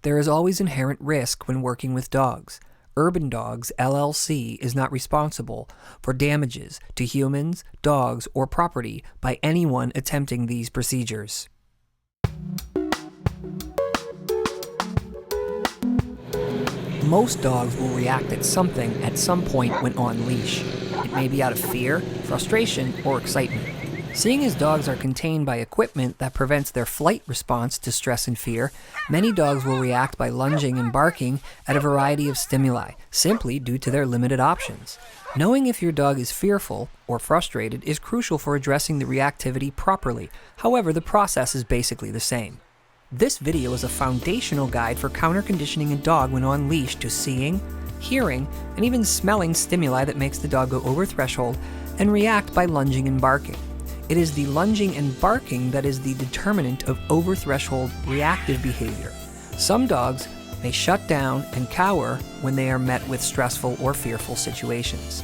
There is always inherent risk when working with dogs. Urban Dogs, LLC is not responsible for damages to humans, dogs, or property by anyone attempting these procedures. Most dogs will react at something at some point when on leash. It may be out of fear, frustration, or excitement. Seeing as dogs are contained by equipment that prevents their flight response to stress and fear, many dogs will react by lunging and barking at a variety of stimuli, simply due to their limited options. Knowing if your dog is fearful or frustrated is crucial for addressing the reactivity properly. However, the process is basically the same. This video is a foundational guide for counter-conditioning a dog when on leash to seeing, hearing, and even smelling stimuli that makes the dog go over threshold and react by lunging and barking. It is the lunging and barking that is the determinant of over-threshold reactive behavior. Some dogs may shut down and cower when they are met with stressful or fearful situations.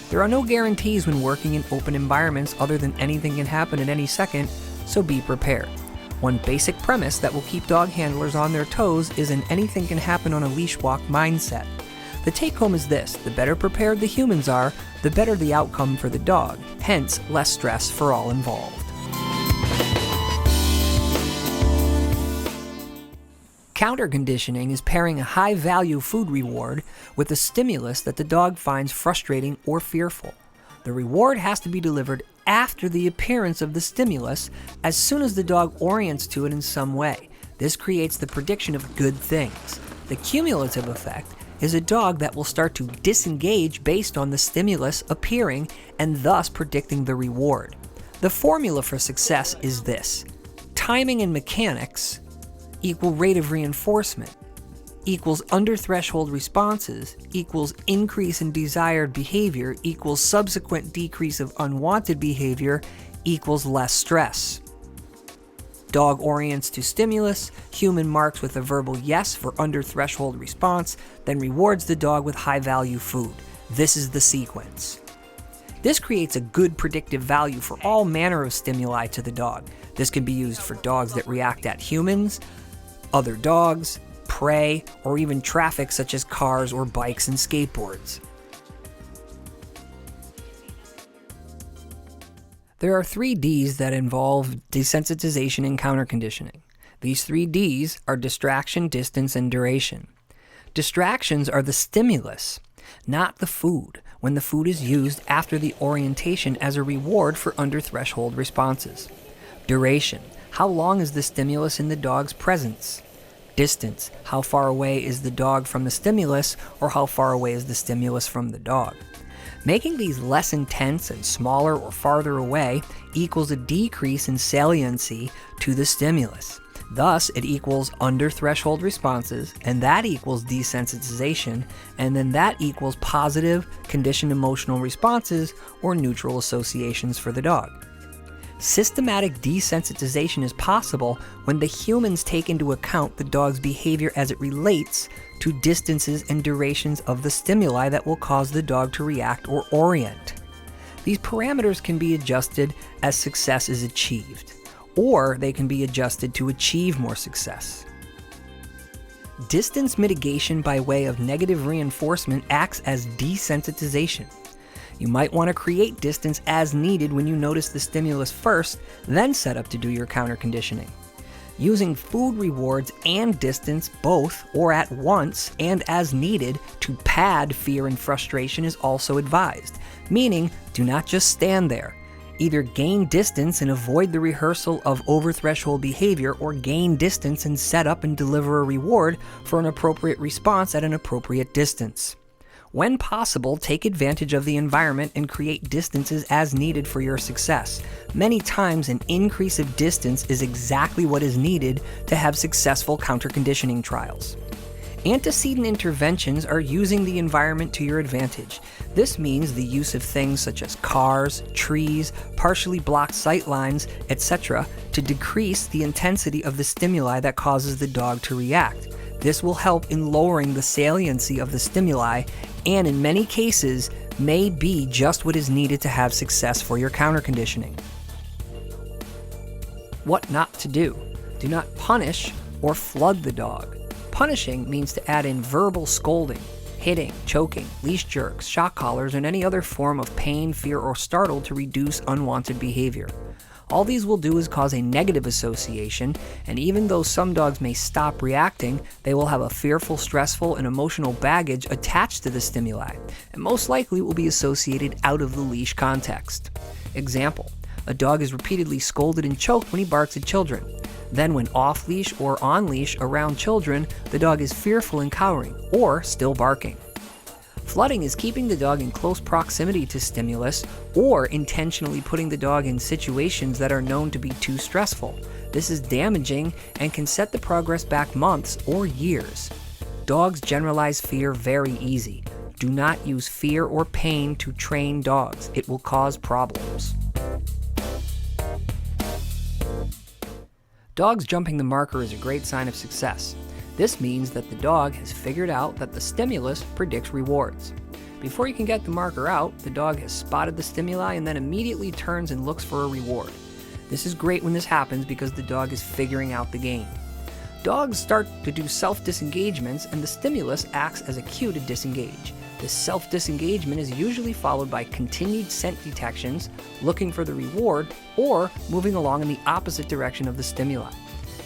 There are no guarantees when working in open environments other than anything can happen at any second, so be prepared. One basic premise that will keep dog handlers on their toes is an anything can happen on a leash walk mindset. The take-home is this: the better prepared the humans are, the better the outcome for the dog, hence less stress for all involved. Counter-conditioning is pairing a high-value food reward with a stimulus that the dog finds frustrating or fearful. The reward has to be delivered after the appearance of the stimulus, as soon as the dog orients to it in some way. This creates the prediction of good things. The cumulative effect is a dog that will start to disengage based on the stimulus appearing and thus predicting the reward. The formula for success is this: timing and mechanics equal rate of reinforcement equals under threshold responses equals increase in desired behavior equals subsequent decrease of unwanted behavior equals less stress. Dog orients to stimulus, human marks with a verbal yes for under threshold response, then rewards the dog with high value food. This is the sequence. This creates a good predictive value for all manner of stimuli to the dog. This can be used for dogs that react at humans, other dogs, prey, or even traffic such as cars or bikes and skateboards. There are 3 Ds that involve desensitization and counter-conditioning. These 3 Ds are distraction, distance, and duration. Distractions are the stimulus, not the food, when the food is used after the orientation as a reward for under-threshold responses. Duration: how long is the stimulus in the dog's presence? Distance: how far away is the dog from the stimulus, or how far away is the stimulus from the dog? Making these less intense and smaller or farther away equals a decrease in saliency to the stimulus. Thus, it equals under threshold responses, and that equals desensitization, and then that equals positive conditioned emotional responses or neutral associations for the dog. Systematic desensitization is possible when the humans take into account the dog's behavior as it relates to distances and durations of the stimuli that will cause the dog to react or orient. These parameters can be adjusted as success is achieved, or they can be adjusted to achieve more success. Distance mitigation by way of negative reinforcement acts as desensitization. You might want to create distance as needed when you notice the stimulus first, then set up to do your counter-conditioning. Using food rewards and distance both or at once and as needed to pad fear and frustration is also advised, meaning do not just stand there. Either gain distance and avoid the rehearsal of over-threshold behavior, or gain distance and set up and deliver a reward for an appropriate response at an appropriate distance. When possible, take advantage of the environment and create distances as needed for your success. Many times, an increase of distance is exactly what is needed to have successful counter-conditioning trials. Antecedent interventions are using the environment to your advantage. This means the use of things such as cars, trees, partially blocked sight lines, etc. to decrease the intensity of the stimuli that causes the dog to react. This will help in lowering the saliency of the stimuli, and in many cases may be just what is needed to have success for your counter-conditioning. What not to do. Do not punish or flood the dog. Punishing means to add in verbal scolding, hitting, choking, leash jerks, shock collars, and any other form of pain, fear, or startle to reduce unwanted behavior. All these will do is cause a negative association, and even though some dogs may stop reacting, they will have a fearful, stressful, and emotional baggage attached to the stimuli, and most likely will be associated out of the leash context. Example: a dog is repeatedly scolded and choked when he barks at children. Then when off-leash or on-leash around children, the dog is fearful and cowering, or still barking. Flooding is keeping the dog in close proximity to stimulus, or intentionally putting the dog in situations that are known to be too stressful. This is damaging and can set the progress back months or years. Dogs generalize fear very easy. Do not use fear or pain to train dogs. It will cause problems. Dogs jumping the marker is a great sign of success. This means that the dog has figured out that the stimulus predicts rewards. Before you can get the marker out, the dog has spotted the stimuli and then immediately turns and looks for a reward. This is great when this happens because the dog is figuring out the game. Dogs start to do self-disengagements, and the stimulus acts as a cue to disengage. This self-disengagement is usually followed by continued scent detections, looking for the reward, or moving along in the opposite direction of the stimuli.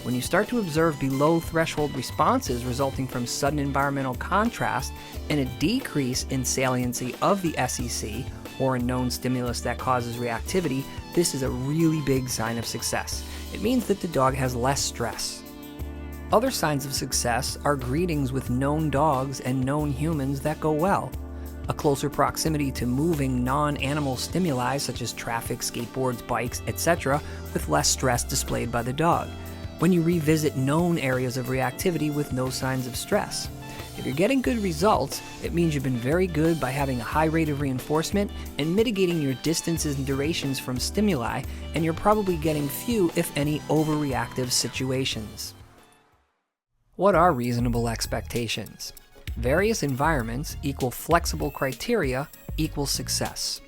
When you start to observe below threshold responses resulting from sudden environmental contrast and a decrease in saliency of the SEC, or a known stimulus that causes reactivity, this is a really big sign of success. It means that the dog has less stress. Other signs of success are greetings with known dogs and known humans that go well. A closer proximity to moving non-animal stimuli such as traffic, skateboards, bikes, etc. with less stress displayed by the dog. When you revisit known areas of reactivity with no signs of stress. If you're getting good results, it means you've been very good by having a high rate of reinforcement and mitigating your distances and durations from stimuli, and you're probably getting few, if any, overreactive situations. What are reasonable expectations? Various environments equal flexible criteria equal success.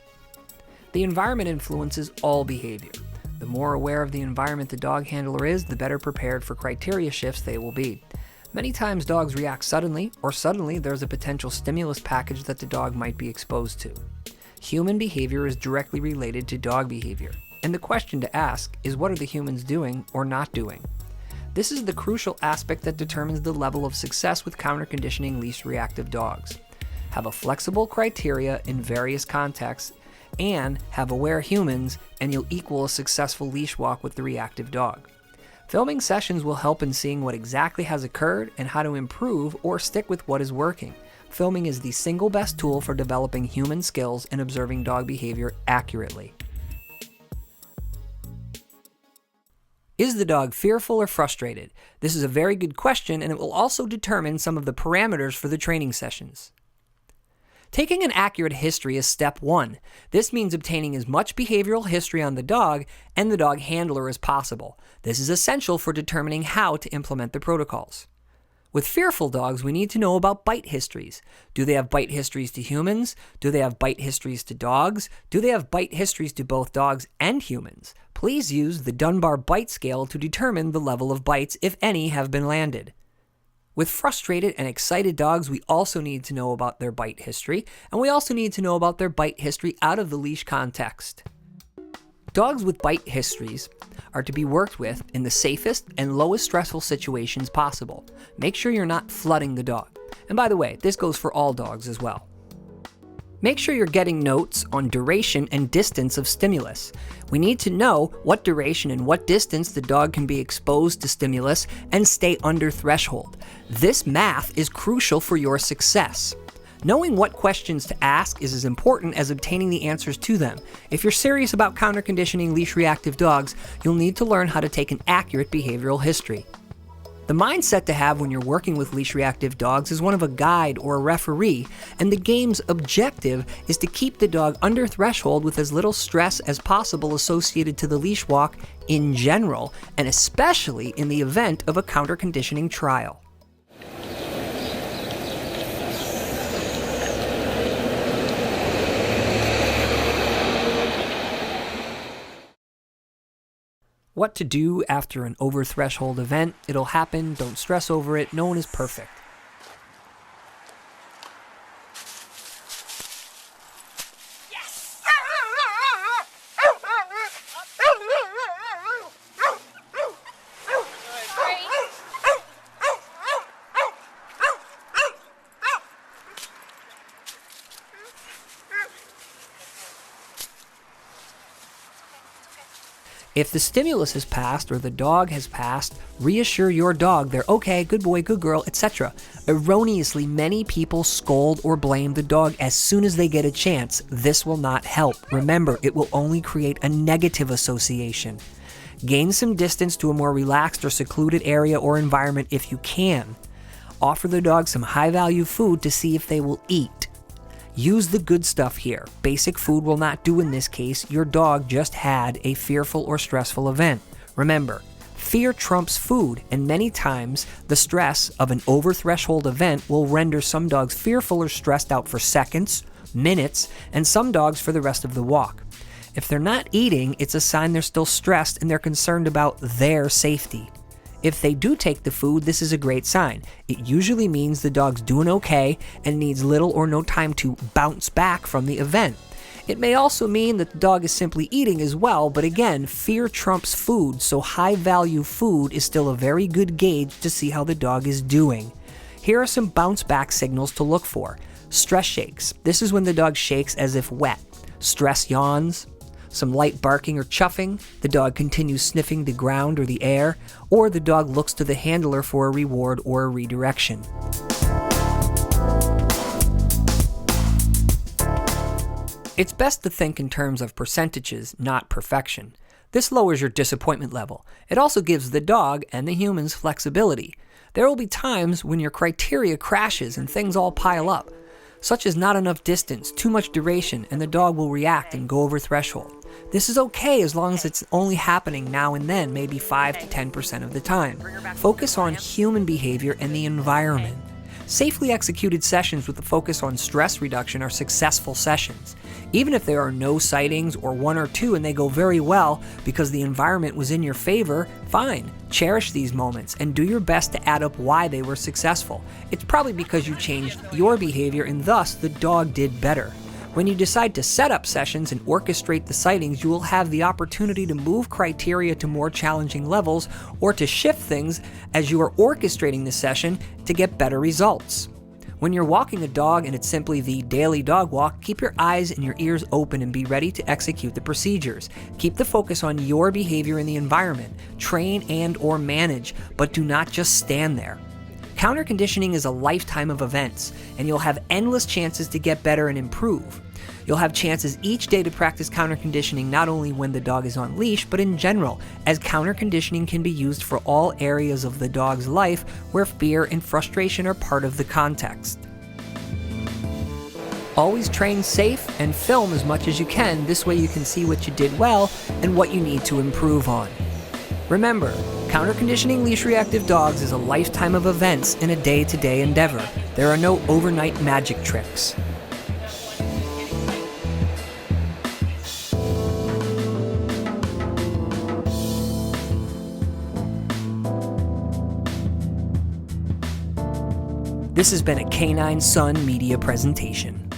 The environment influences all behavior. The more aware of the environment the dog handler is, the better prepared for criteria shifts they will be. Many times dogs react suddenly, or suddenly there's a potential stimulus package that the dog might be exposed to. Human behavior is directly related to dog behavior, and the question to ask is, what are the humans doing or not doing? This is the crucial aspect that determines the level of success with counter-conditioning leash reactive dogs. Have a flexible criteria in various contexts, and have aware humans, and you'll equal a successful leash walk with the reactive dog. Filming sessions will help in seeing what exactly has occurred and how to improve or stick with what is working. Filming is the single best tool for developing human skills and observing dog behavior accurately. Is the dog fearful or frustrated? This is a very good question, and it will also determine some of the parameters for the training sessions. Taking an accurate history is step one. This means obtaining as much behavioral history on the dog and the dog handler as possible. This is essential for determining how to implement the protocols. With fearful dogs, we need to know about bite histories. Do they have bite histories to humans? Do they have bite histories to dogs? Do they have bite histories to both dogs and humans? Please use the Dunbar bite scale to determine the level of bites, if any, have been landed. With frustrated and excited dogs, we also need to know about their bite history, and we also need to know about their bite history out of the leash context. Dogs with bite histories are to be worked with in the safest and lowest stressful situations possible. Make sure you're not flooding the dog. And by the way, this goes for all dogs as well. Make sure you're getting notes on duration and distance of stimulus. We need to know what duration and what distance the dog can be exposed to stimulus and stay under threshold. This math is crucial for your success. Knowing what questions to ask is as important as obtaining the answers to them. If you're serious about counter-conditioning leash reactive dogs, you'll need to learn how to take an accurate behavioral history. The mindset to have when you're working with leash reactive dogs is one of a guide or a referee, and the game's objective is to keep the dog under threshold with as little stress as possible associated to the leash walk in general, and especially in the event of a counter-conditioning trial. What to do after an over-threshold event. It'll happen, don't stress over it, no one is perfect. If the stimulus has passed or the dog has passed, reassure your dog they're okay, good boy, good girl, etc. Erroneously, many people scold or blame the dog as soon as they get a chance. This will not help. Remember, it will only create a negative association. Gain some distance to a more relaxed or secluded area or environment if you can. Offer the dog some high-value food to see if they will eat. Use the good stuff here. Basic food will not do in this case. Your dog just had a fearful or stressful event. Remember, fear trumps food, and many times the stress of an over-threshold event will render some dogs fearful or stressed out for seconds, minutes, and some dogs for the rest of the walk. If they're not eating, it's a sign they're still stressed and they're concerned about their safety. If they do take the food, this is a great sign. It usually means the dog's doing okay and needs little or no time to bounce back from the event. It may also mean that the dog is simply eating as well, but again, fear trumps food, so high-value food is still a very good gauge to see how the dog is doing. Here are some bounce-back signals to look for. Stress shakes. This is when the dog shakes as if wet. Stress yawns. Some light barking or chuffing, the dog continues sniffing the ground or the air, or the dog looks to the handler for a reward or a redirection. It's best to think in terms of percentages, not perfection. This lowers your disappointment level. It also gives the dog and the humans flexibility. There will be times when your criteria crashes and things all pile up, such as not enough distance, too much duration, and the dog will react and go over threshold. This is okay as long as it's only happening now and then, maybe 5 to 10% of the time. Focus on human behavior and the environment. Safely executed sessions with a focus on stress reduction are successful sessions. Even if there are no sightings or one or two and they go very well because the environment was in your favor, fine. Cherish these moments and do your best to add up why they were successful. It's probably because you changed your behavior and thus the dog did better. When you decide to set up sessions and orchestrate the sightings, you will have the opportunity to move criteria to more challenging levels or to shift things as you are orchestrating the session to get better results. When you're walking a dog and it's simply the daily dog walk, keep your eyes and your ears open and be ready to execute the procedures. Keep the focus on your behavior in the environment. Train and or manage, but do not just stand there. Counter conditioning is a lifetime of events, and you'll have endless chances to get better and improve. You'll have chances each day to practice counter conditioning not only when the dog is on leash, but in general, as counter conditioning can be used for all areas of the dog's life where fear and frustration are part of the context. Always train safe and film as much as you can. This way you can see what you did well and what you need to improve on. Remember, counter conditioning leash reactive dogs is a lifetime of events in a day-to-day endeavor. There are no overnight magic tricks. This has been a Canine Sun Media presentation.